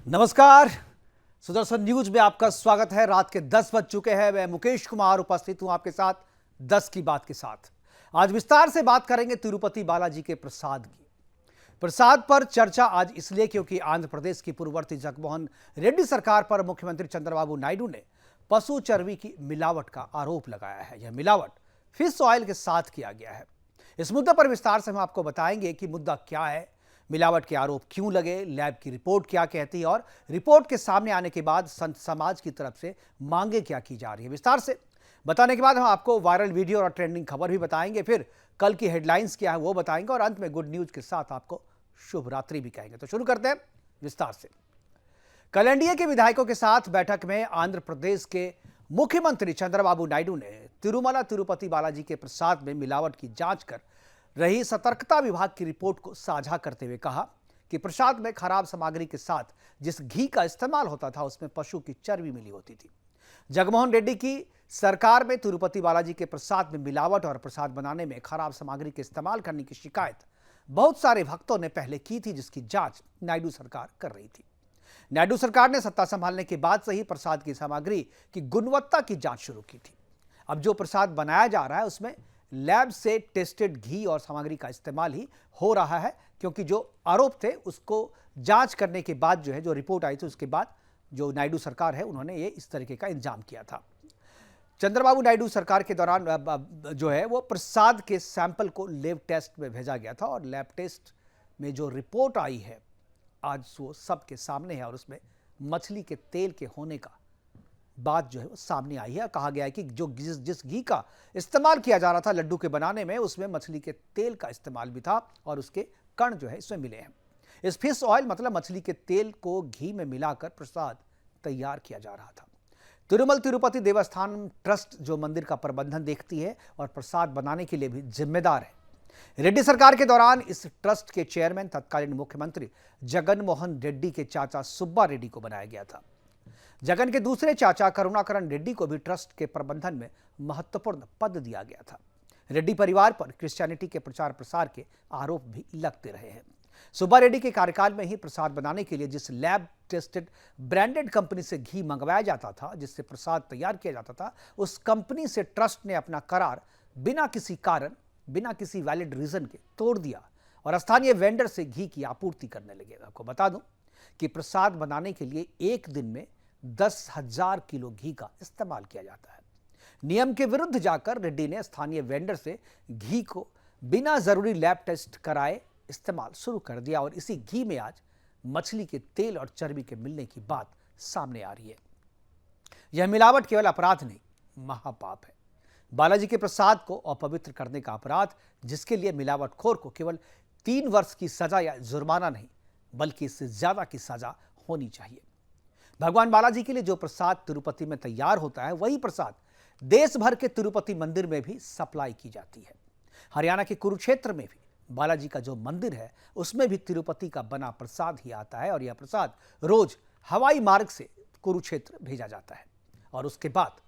नमस्कार। सुदर्शन न्यूज में आपका स्वागत है। रात के 10 बज चुके हैं। मैं मुकेश कुमार उपस्थित हूं आपके साथ 10 की बात के साथ। आज विस्तार से बात करेंगे तिरुपति बालाजी के प्रसाद की। प्रसाद पर चर्चा आज इसलिए क्योंकि आंध्र प्रदेश की पूर्ववर्ती जगनमोहन रेड्डी सरकार पर मुख्यमंत्री चंद्रबाबू नायडू ने पशु चर्बी की मिलावट का आरोप लगाया है। यह मिलावट फिश ऑयल के साथ किया गया है। इस मुद्दे पर विस्तार से हम आपको बताएंगे कि मुद्दा क्या है, मिलावट के आरोप क्यों लगे, लैब की रिपोर्ट क्या कहती है और रिपोर्ट के सामने आने के बाद संत समाज की तरफ से मांगे क्या की जा रही है। विस्तार से बताने के बाद हम आपको वायरल वीडियो और ट्रेंडिंग खबर भी बताएंगे, फिर कल की हेडलाइंस क्या है वो बताएंगे और अंत में गुड न्यूज के साथ आपको शुभ रात्रि भी कहेंगे। तो शुरू करते हैं विस्तार से। कल एनडीए के विधायकों के साथ बैठक में आंध्र प्रदेश के मुख्यमंत्री चंद्रबाबू नायडू ने तिरुमला तिरुपति बालाजी के प्रसाद में मिलावट की जांच कर रही सतर्कता विभाग की रिपोर्ट को साझा करते हुए कहा कि प्रसाद में खराब सामग्री के साथ जिस घी का इस्तेमाल होता था उसमें पशु की चर्बी मिली होती थी। जगनमोहन रेड्डी की सरकार में तिरुपति बालाजी के प्रसाद में मिलावट और प्रसाद बनाने में खराब सामग्री के इस्तेमाल करने की शिकायत बहुत सारे भक्तों ने पहले की थी, जिसकी जांच नायडू सरकार कर रही थी। नायडू सरकार ने सत्ता संभालने के बाद से ही प्रसाद की सामग्री की गुणवत्ता की जांच शुरू की थी। अब जो प्रसाद बनाया जा रहा है उसमें लैब से टेस्टेड घी और सामग्री का इस्तेमाल ही हो रहा है, क्योंकि जो आरोप थे उसको जांच करने के बाद जो रिपोर्ट आई थी उसके बाद जो नायडू सरकार है उन्होंने ये इस तरीके का इंतजाम किया था। चंद्रबाबू नायडू सरकार के दौरान वो प्रसाद के सैंपल को लैब टेस्ट में भेजा गया था और लैब टेस्ट में जो रिपोर्ट आई है आज वो सबके सामने है और उसमें मछली के तेल के होने का बात वो सामने आई है। कहा गया है कि जो जिस घी का इस्तेमाल किया जा रहा था लड्डू के बनाने में उसमें मछली के तेल का इस्तेमाल भी था और उसके कण इसमें मिले हैं। इस फिश ऑयल मतलब मछली के तेल को घी में मिलाकर प्रसाद तैयार किया जा रहा था। तिरुमल तिरुपति देवस्थान ट्रस्ट जो मंदिर का प्रबंधन देखती है और प्रसाद बनाने के लिए भी जिम्मेदार है। रेड्डी सरकार के दौरान इस ट्रस्ट के चेयरमैन तत्कालीन मुख्यमंत्री जगनमोहन रेड्डी के चाचा सुब्बा रेड्डी को बनाया गया था। जगन के दूसरे चाचा करुणाकरण रेड्डी को भी ट्रस्ट के प्रबंधन में महत्वपूर्ण पद दिया गया था। रेड्डी परिवार पर क्रिश्चियनिटी के प्रचार प्रसार के आरोप भी लगते रहे हैं। सुब्बा रेड्डी के कार्यकाल में ही प्रसाद बनाने के लिए जिस लैब टेस्टेड ब्रांडेड कंपनी से घी मंगवाया जाता था, जिससे प्रसाद तैयार किया जाता था, उस कंपनी से ट्रस्ट ने अपना करार बिना किसी कारण, बिना किसी वैलिड रीजन के तोड़ दिया और स्थानीय वेंडर से घी की आपूर्ति करने लगे। आपको बता दूं कि प्रसाद बनाने के लिए एक दिन में 10,000 किलो घी का इस्तेमाल किया जाता है। नियम के विरुद्ध जाकर रेड्डी ने स्थानीय वेंडर से घी को बिना जरूरी लैब टेस्ट कराए इस्तेमाल शुरू कर दिया और इसी घी में आज मछली के तेल और चर्बी के मिलने की बात सामने आ रही है। यह मिलावट केवल अपराध नहीं, महापाप है। बालाजी के प्रसाद को अपवित्र करने का अपराध, जिसके लिए मिलावटखोर को केवल 3 वर्ष की सजा या जुर्माना नहीं बल्कि इससे ज्यादा की सजा होनी चाहिए। भगवान बालाजी के लिए जो प्रसाद तिरुपति में तैयार होता है वही प्रसाद देश भर के तिरुपति मंदिर में भी सप्लाई की जाती है। हरियाणा के कुरुक्षेत्र में भी बालाजी का जो मंदिर है उसमें भी तिरुपति का बना प्रसाद ही आता है और यह प्रसाद रोज हवाई मार्ग से कुरुक्षेत्र भेजा जाता है। और उसके बाद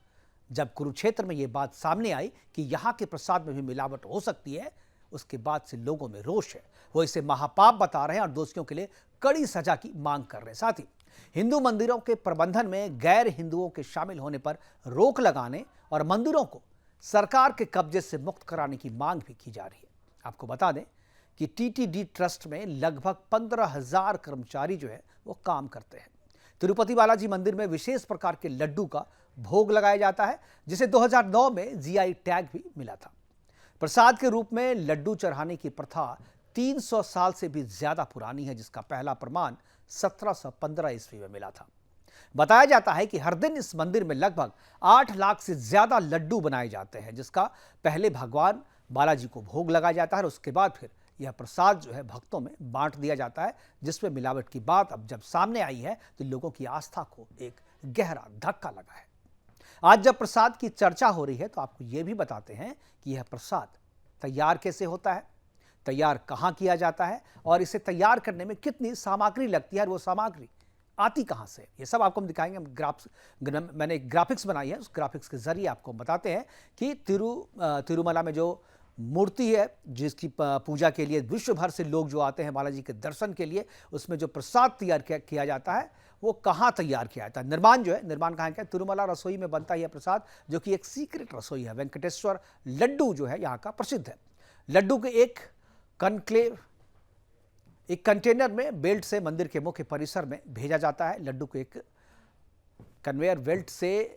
जब कुरुक्षेत्र में यह बात सामने आई कि यहां के प्रसाद में भी मिलावट हो सकती है, उसके बाद से लोगों में रोष है। वो इसे महापाप बता रहे हैं और दोषियों के लिए कड़ी सजा की मांग कर रहे हैं। साथ ही हिंदू मंदिरों के प्रबंधन में गैर हिंदुओं के शामिल होने पर रोक लगाने और मंदिरों को सरकार के कब्जे से मुक्त कराने की मांग भी की जा रही है। आपको बता दें कि टीटीडी ट्रस्ट में लगभग 15,000 कर्मचारी वो काम करते हैं। तिरुपति बालाजी मंदिर में विशेष प्रकार के लड्डू का भोग लगाया जाता है, जिसे 2009 में जीआई टैग भी मिला था। प्रसाद के रूप में लड्डू चढ़ाने की प्रथा 300 साल से भी ज्यादा पुरानी है, जिसका पहला प्रमाण 1715 ईस्वी में मिला था। बताया जाता है कि हर दिन इस मंदिर में लगभग 8 लाख से ज्यादा लड्डू बनाए जाते हैं, जिसका पहले भगवान बालाजी को भोग लगाया जाता है और उसके बाद फिर यह प्रसाद भक्तों में बांट दिया जाता है, जिसमें मिलावट की बात अब जब सामने आई है तो लोगों की आस्था को एक गहरा धक्का लगा है। आज जब प्रसाद की चर्चा हो रही है तो आपको यह भी बताते हैं कि यह प्रसाद तैयार कैसे होता है, तैयार कहां किया जाता है और इसे तैयार करने में कितनी सामग्री लगती है और वो सामग्री आती कहां से, ये सब आपको हम दिखाएंगे। मैंने एक ग्राफिक्स बनाई है, उस ग्राफिक्स के जरिए आपको बताते हैं कि तिरुमला में जो मूर्ति है जिसकी पूजा के लिए विश्व भर से लोग जो आते हैं बालाजी के दर्शन के लिए, उसमें जो प्रसाद तैयार किया जाता है वो कहाँ तैयार किया जाता है। निर्माण जो है, निर्माण कहाँ क्या, तिरुमला रसोई में बनता है यह प्रसाद, जो कि एक सीक्रेट रसोई है। वेंकटेश्वर लड्डू जो है यहाँ का प्रसिद्ध है। लड्डू के एक कंटेनर में बेल्ट से मंदिर के मुख्य परिसर में भेजा जाता है। लड्डू को एक कन्वेयर बेल्ट से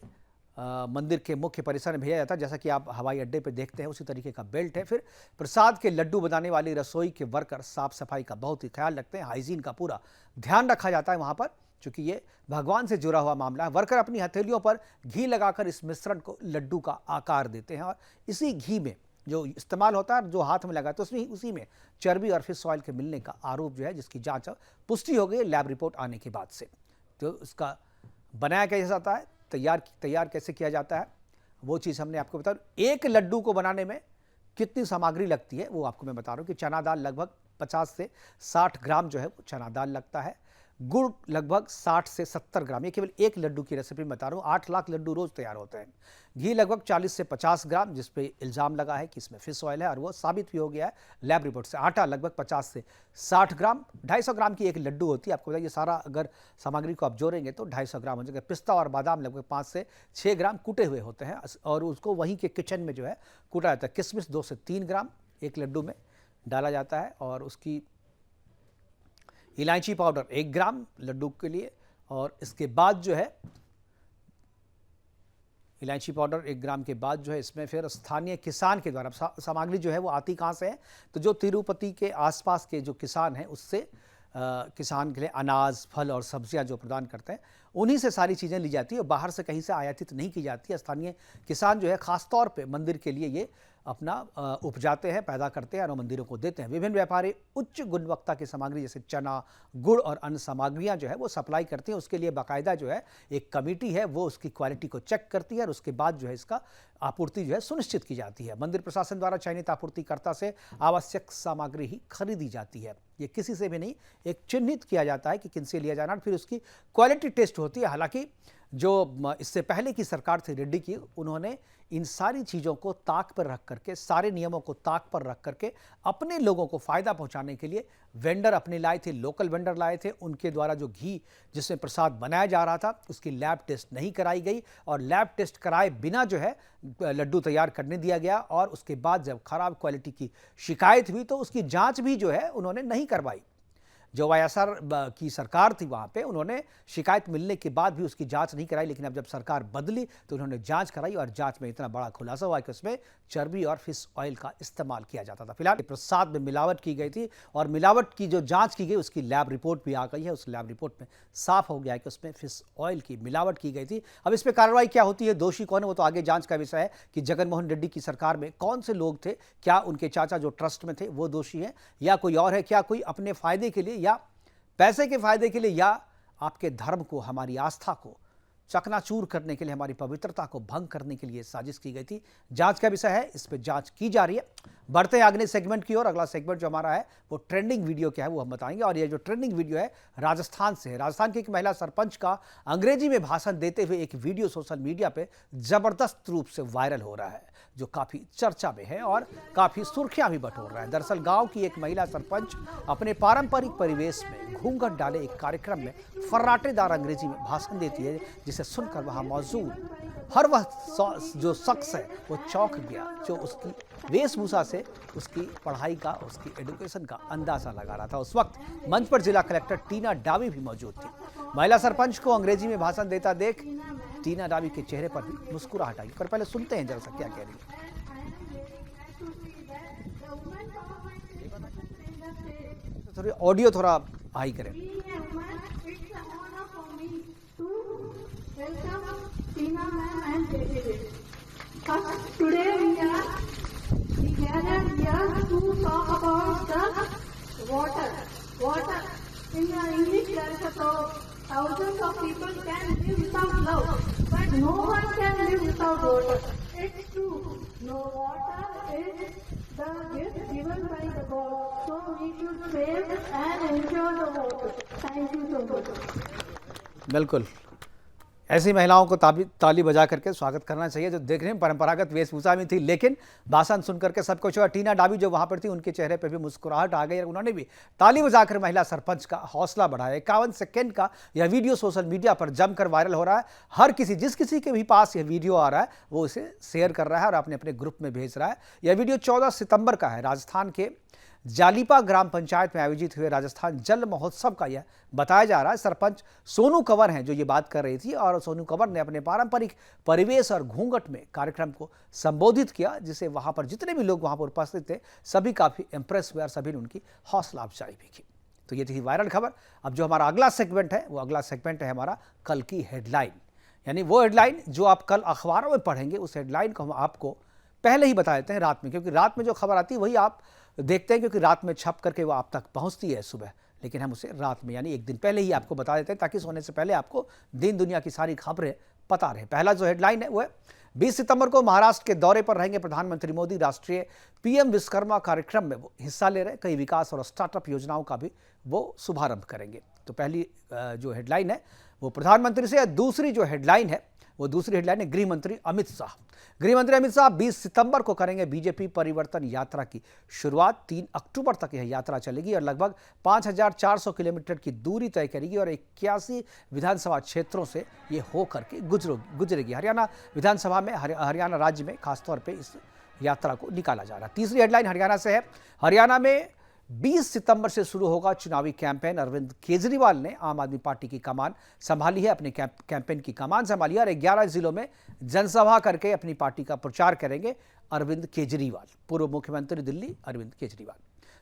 मंदिर के मुख्य परिसर में भेजा जाता है, जैसा कि आप हवाई अड्डे पे देखते हैं उसी तरीके का बेल्ट है। फिर प्रसाद के लड्डू बनाने वाली रसोई के वर्कर साफ सफाई का बहुत ही ख्याल रखते हैं, हाइजीन का पूरा ध्यान रखा जाता है वहाँ पर, क्योंकि ये भगवान से जुड़ा हुआ मामला है। वर्कर अपनी हथेलियों पर घी लगाकर इस मिश्रण को लड्डू का आकार देते हैं और इसी घी में जो इस्तेमाल होता है, जो हाथ में लगा तो उसी में चर्बी और फिश ऑयल के मिलने का आरोप जो है, जिसकी जाँच पुष्टि हो गई लैब रिपोर्ट आने के बाद से। तो इसका बनाया कैसे जाता है, तैयार कैसे किया जाता है, वो चीज़ हमने आपको बता। एक लड्डू को बनाने में कितनी सामग्री लगती है वो आपको मैं बता रहा हूँ कि चना दाल लगभग 50 से 60 ग्राम जो है वो चना दाल लगता है। गुड़ लगभग 60 से 70 ग्राम, ये केवल एक लड्डू की रेसिपी बता रहा हूँ। 8 लाख लड्डू रोज तैयार होते हैं। घी लगभग 40 से 50 ग्राम, जिस पे इल्ज़ाम लगा है कि इसमें फिश ऑयल है और वो साबित भी हो गया है लैब रिपोर्ट से। आटा लगभग 50 से 60 ग्राम, 250 ग्राम की एक लड्डू होती है। आपको बताइए सारा अगर सामग्री को आप जोड़ेंगे तो 250 ग्राम हो जाएगा। पिस्ता और बादाम लगभग 5 से 6 ग्राम कूटे हुए होते हैं और उसको वहीं के किचन में जो है कूटा जाता है। किशमिश 2 से 3 ग्राम एक लड्डू में डाला जाता है और उसकी इलायची पाउडर 1 ग्राम लड्डू के लिए, और इसके बाद जो है इलायची पाउडर 1 ग्राम के बाद जो है इसमें फिर स्थानीय किसान के द्वारा सामग्री जो है वो आती कहाँ से है, तो जो तिरुपति के आसपास के जो किसान हैं उससे किसान के लिए अनाज, फल और सब्जियां जो प्रदान करते हैं उन्हीं से सारी चीज़ें ली जाती है, बाहर से कहीं से आयातित नहीं की जाती है। स्थानीय किसान जो है खास तौर पे मंदिर के लिए ये अपना उपजाते हैं, पैदा करते हैं और मंदिरों को देते हैं। विभिन्न व्यापारी उच्च गुणवत्ता की सामग्री जैसे चना, गुड़ और अन्य सामग्रियां जो है वो सप्लाई करते हैं। उसके लिए बाकायदा जो है एक कमेटी है, वो उसकी क्वालिटी को चेक करती है और उसके बाद जो है इसका आपूर्ति जो है सुनिश्चित की जाती है। मंदिर प्रशासन द्वारा चयनित आपूर्तिकर्ता से आवश्यक सामग्री ही खरीदी जाती है। ये किसी से भी नहीं एक चिन्हित किया जाता है कि किनसे लिया जाना, फिर उसकी क्वालिटी टेस्ट होती है। हालांकि जो इससे पहले की सरकार थी रेड्डी की, उन्होंने इन सारी चीज़ों को ताक पर रख करके, सारे नियमों को ताक पर रख करके अपने लोगों को फ़ायदा पहुंचाने के लिए वेंडर अपने लाए थे, लोकल वेंडर लाए थे। उनके द्वारा जो घी जिसमें प्रसाद बनाया जा रहा था उसकी लैब टेस्ट नहीं कराई गई और लैब टेस्ट कराए बिना जो है लड्डू तैयार करने दिया गया। और उसके बाद जब खराब क्वालिटी की शिकायत हुई तो उसकी जाँच भी जो है उन्होंने नहीं करवाई। जो वाईएसआर की सरकार थी वहाँ पे उन्होंने शिकायत मिलने के बाद भी उसकी जांच नहीं कराई, लेकिन अब जब सरकार बदली तो उन्होंने जांच कराई और जांच में इतना बड़ा खुलासा हुआ कि उसमें चर्बी और फिश ऑयल का इस्तेमाल किया जाता था। फिलहाल प्रसाद में मिलावट की गई थी और मिलावट की जो जांच की गई उसकी लैब रिपोर्ट भी आ गई है। उस लैब रिपोर्ट में साफ हो गया है कि उसमें फिश ऑयल की मिलावट की गई थी। अब इस पर कार्रवाई क्या होती है, दोषी कौन है, वो तो आगे जाँच का विषय है कि जगनमोहन रेड्डी की सरकार में कौन से लोग थे, क्या उनके चाचा जो ट्रस्ट में थे वो दोषी हैं या कोई और है, क्या कोई अपने फायदे के लिए या पैसे के फायदे के लिए या आपके धर्म को, हमारी आस्था को चकनाचूर करने के लिए, हमारी पवित्रता को भंग करने के लिए साजिश की गई थी। जांच का विषय है, इस पर जांच की जा रही है। बढ़ते हैं अगले सेगमेंट की ओर। अगला सेगमेंट जो हमारा है वो ट्रेंडिंग वीडियो क्या है वो हम बताएंगे और ये जो ट्रेंडिंग वीडियो है राजस्थान से है। राजस्थान की एक महिला सरपंच का अंग्रेजी में भाषण देते हुए एक वीडियो सोशल मीडिया पे जबरदस्त रूप से वायरल हो रहा है, जो काफी चर्चा में है और काफी सुर्खियां भी बटोर रहा है। दरअसल गांव की एक महिला सरपंच अपने पारंपरिक परिवेश में घूंघट डाले एक कार्यक्रम में फर्राटेदार अंग्रेजी में भाषण देती है, जिसे सुनकर वहां मौजूद हर वह जो शख्स है वो चौंक गया, जो उसकी वेशभूषा से उसकी पढ़ाई का, उसकी एजुकेशन का अंदाजा लगा रहा था। उस वक्त मंच पर जिला कलेक्टर टीना डावी भी मौजूद थी। महिला सरपंच को अंग्रेजी में भाषण देता देख टीना डावी के चेहरे पर भी मुस्कुराहट आई। पर पहले सुनते हैं जरा सा क्या कह रही है। थोड़ी ऑडियो थोड़ा हाई करें। Today we gathered here to talk about the water. Water. In English there is a proverb, thousands of people can live without love, but no one can live without water. It's true. No, water is the gift given by the God, so we should save and ensure the water. Thank you so much. बिल्कुल ऐसी महिलाओं को ताली बजा करके स्वागत करना चाहिए जो देखने में परंपरागत वेशभूषा में थी, लेकिन भाषण सुन करके सब कुछ हुआ। टीना डाबी जो वहां पर थी, उनके चेहरे पे भी मुस्कुराहट आ गई और उन्होंने भी ताली बजाकर महिला सरपंच का हौसला बढ़ाया। 51 सेकेंड का यह वीडियो सोशल मीडिया पर जमकर वायरल हो रहा है। हर किसी, जिस किसी के भी पास यह वीडियो आ रहा है, वो इसे शेयर कर रहा है और अपने अपने ग्रुप में भेज रहा है। यह वीडियो 14 सितंबर का है। राजस्थान के जालीपा ग्राम पंचायत में आयोजित हुए राजस्थान जल महोत्सव का यह बताया जा रहा है। सरपंच सोनू कंवर हैं जो ये बात कर रही थी और सोनू कंवर ने अपने पारंपरिक परिवेश और घूंघट में कार्यक्रम को संबोधित किया, जिसे वहां पर जितने भी लोग वहां पर उपस्थित थे सभी काफी इंप्रेस हुए और सभी ने उनकी हौसला अफजाई भी की। तो ये थी वायरल खबर। अब जो हमारा अगला सेगमेंट है, वो अगला सेगमेंट है हमारा कल की हेडलाइन, यानी वो हेडलाइन जो आप कल अखबारों में पढ़ेंगे। उस हेडलाइन को हम आपको पहले ही बता देते हैं रात में, क्योंकि रात में जो खबर आती है वही आप देखते हैं, क्योंकि रात में छप करके वो आप तक पहुंचती है सुबह, लेकिन हम उसे रात में यानी एक दिन पहले ही आपको बता देते हैं, ताकि सोने से पहले आपको दिन दुनिया की सारी खबरें पता रहे। पहला जो हेडलाइन है वो है 20 सितंबर को महाराष्ट्र के दौरे पर रहेंगे प्रधानमंत्री मोदी। राष्ट्रीय पीएम विश्वकर्मा कार्यक्रम में वो हिस्सा ले रहे। कई विकास और स्टार्टअप योजनाओं का भी वो शुभारंभ करेंगे। तो पहली जो हेडलाइन है वो प्रधानमंत्री से। दूसरी जो हेडलाइन है वो दूसरी हेडलाइन है गृह मंत्री अमित शाह। गृह मंत्री अमित शाह 20 सितंबर को करेंगे बीजेपी परिवर्तन यात्रा की शुरुआत। 3 अक्टूबर तक यह यात्रा चलेगी और लगभग 5400 किलोमीटर की दूरी तय करेगी और 81 विधानसभा क्षेत्रों से ये होकर के गुजरेगी। हरियाणा विधानसभा में, हरियाणा राज्य में खासतौर पर इस यात्रा को निकाला जा रहा है। तीसरी हेडलाइन हरियाणा से है। हरियाणा में 20 सितंबर से शुरू होगा चुनावी कैंपेन। अरविंद केजरीवाल ने आम आदमी पार्टी की कमान संभाली है, अपने कैंपेन की कमान संभाली है और 11 जिलों में जनसभा करके अपनी पार्टी का प्रचार करेंगे अरविंद केजरीवाल, पूर्व मुख्यमंत्री दिल्ली अरविंद केजरीवाल।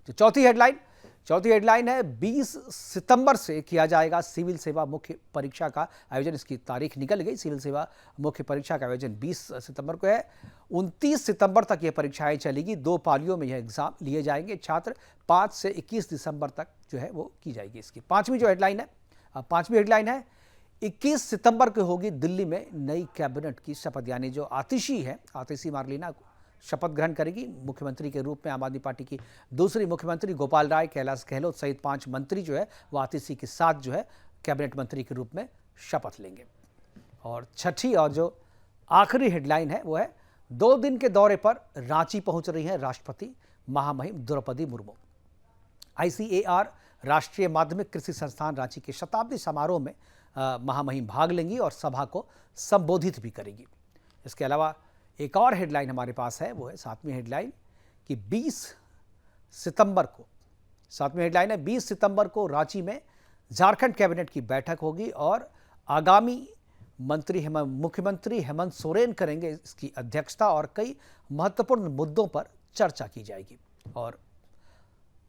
तो चौथी हेडलाइन है 20 सितंबर से किया जाएगा सिविल सेवा मुख्य परीक्षा का आयोजन। इसकी तारीख निकल गई। सिविल सेवा मुख्य परीक्षा का आयोजन 20 सितंबर को है। 29 सितंबर तक यह परीक्षाएं चलेगी। 2 पालियों में यह एग्जाम लिए जाएंगे। छात्र 5 से 21 दिसंबर तक जो है वो की जाएगी इसकी। पांचवी हेडलाइन है 21 सितंबर को होगी दिल्ली में नई कैबिनेट की शपथ, यानी जो आतिशी मार्लिना शपथ ग्रहण करेगी मुख्यमंत्री के रूप में। आम आदमी पार्टी की दूसरी मुख्यमंत्री गोपाल राय, कैलाश गहलोत सहित 5 मंत्री जो है वो आतिशी के साथ जो है कैबिनेट मंत्री के रूप में शपथ लेंगे। और छठी और जो आखिरी हेडलाइन है वो है 2 दिन के दौरे पर रांची पहुंच रही है राष्ट्रपति महामहिम द्रौपदी मुर्मू। ICAR राष्ट्रीय माध्यमिक कृषि संस्थान रांची के शताब्दी समारोह में महामहिम भाग लेंगी और सभा को संबोधित भी करेगी। इसके अलावा एक और हेडलाइन हमारे पास है, वो है 7वीं हेडलाइन कि 20 सितंबर को रांची में झारखंड कैबिनेट की बैठक होगी और आगामी मुख्यमंत्री हेमंत सोरेन करेंगे इसकी अध्यक्षता और कई महत्वपूर्ण मुद्दों पर चर्चा की जाएगी। और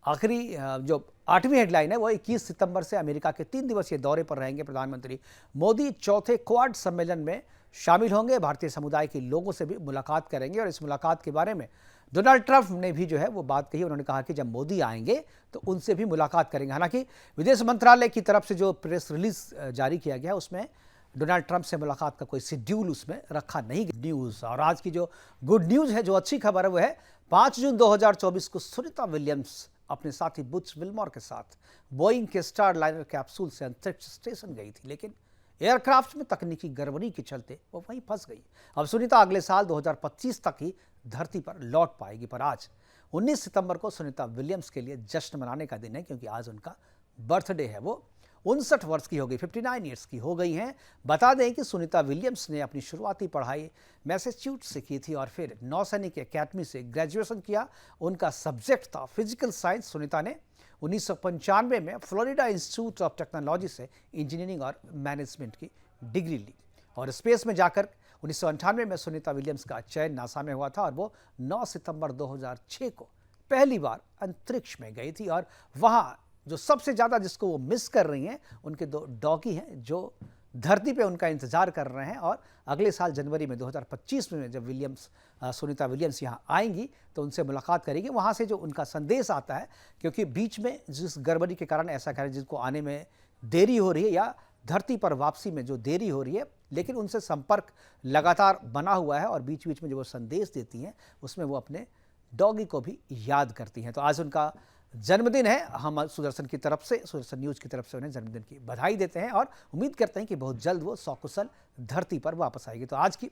आखिरी जो 8वीं हेडलाइन है वो 21 सितंबर से अमेरिका के 3 दिवसीय दौरे पर रहेंगे प्रधानमंत्री मोदी। चौथे क्वाड सम्मेलन में शामिल होंगे। भारतीय समुदाय के लोगों से भी मुलाकात करेंगे और इस मुलाकात के बारे में डोनाल्ड ट्रंप ने भी जो है वो बात कही। उन्होंने कहा कि जब मोदी आएंगे तो उनसे भी मुलाकात करेंगे। हालांकि विदेश मंत्रालय की तरफ से जो प्रेस रिलीज जारी किया गया उसमें डोनाल्ड ट्रंप से मुलाकात का कोई शेड्यूल उसमें रखा नहीं गया। न्यूज़ और आज की जो गुड न्यूज़ है, जो अच्छी खबर है, वो है 5 जून 2024 को सुनीता विलियम्स अपने साथी बुच विल्मोर के साथ बोइंग के स्टार लाइनर कैप्सूल से अंतरिक्ष स्टेशन गई थी, लेकिन एयरक्राफ्ट में तकनीकी गड़बड़ी के चलते वो वहीं फंस गई। अब सुनीता अगले साल 2025 तक ही धरती पर लौट पाएगी। पर आज 19 सितंबर को सुनीता विलियम्स के लिए जश्न मनाने का दिन है, क्योंकि आज उनका बर्थडे है। वो 59 वर्ष की हो गई, 59 ईयर्स की हो गई हैं। बता दें कि सुनीता विलियम्स ने अपनी शुरुआती पढ़ाई मैसेच्यूसेट्स से की थी और फिर नौसैनिक एकेडमी से ग्रेजुएशन किया। उनका सब्जेक्ट था फिजिकल साइंस। सुनीता ने 1995 में फ्लोरिडा इंस्टीट्यूट ऑफ टेक्नोलॉजी से इंजीनियरिंग और मैनेजमेंट की डिग्री ली और स्पेस में जाकर 1998 में सुनीता विलियम्स का चयन नासा में हुआ था और वो 9 सितंबर 2006 को पहली बार अंतरिक्ष में गई थी। और वहाँ जो सबसे ज़्यादा जिसको वो मिस कर रही हैं, उनके 2 डॉगी हैं जो धरती पे उनका इंतजार कर रहे हैं। और अगले साल जनवरी में 2025 में जब सुनीता विलियम्स यहाँ आएंगी तो उनसे मुलाकात करेगी। वहाँ से जो उनका संदेश आता है, क्योंकि बीच में जिस गड़बड़ी के कारण ऐसा कह रहे जिनको आने में देरी हो रही है या धरती पर वापसी में जो देरी हो रही है, लेकिन उनसे संपर्क लगातार बना हुआ है और बीच बीच में जो वो संदेश देती हैं उसमें वो अपने डॉगी को भी याद करती हैं। तो आज उनका जन्मदिन है। हम सुदर्शन की तरफ से, सुदर्शन न्यूज की तरफ से उन्हें जन्मदिन की बधाई देते हैं और उम्मीद करते हैं कि बहुत जल्द वो सकुशल धरती पर वापस आएगी। तो आज की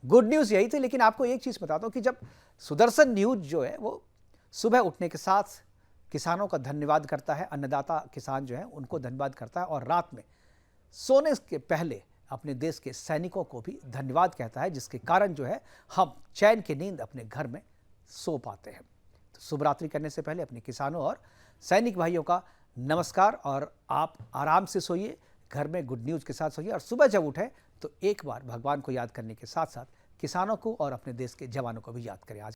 गुड न्यूज़ यही थी। लेकिन आपको एक चीज़ बताता हूँ कि जब सुदर्शन न्यूज जो है वो सुबह उठने के साथ किसानों का धन्यवाद करता है, अन्नदाता किसान जो है उनको धन्यवाद करता है, और रात में सोने के पहले अपने देश के सैनिकों को भी धन्यवाद कहता है, जिसके कारण जो है हम चैन की नींद अपने घर में सो पाते हैं। तो शुभ रात्रि करने से पहले अपने किसानों और सैनिक भाइयों का नमस्कार, और आप आराम से सोइए, घर में गुड न्यूज़ के साथ सोइए, और सुबह जब उठें तो एक बार भगवान को याद करने के साथ साथ किसानों को और अपने देश के जवानों को भी याद करें। आज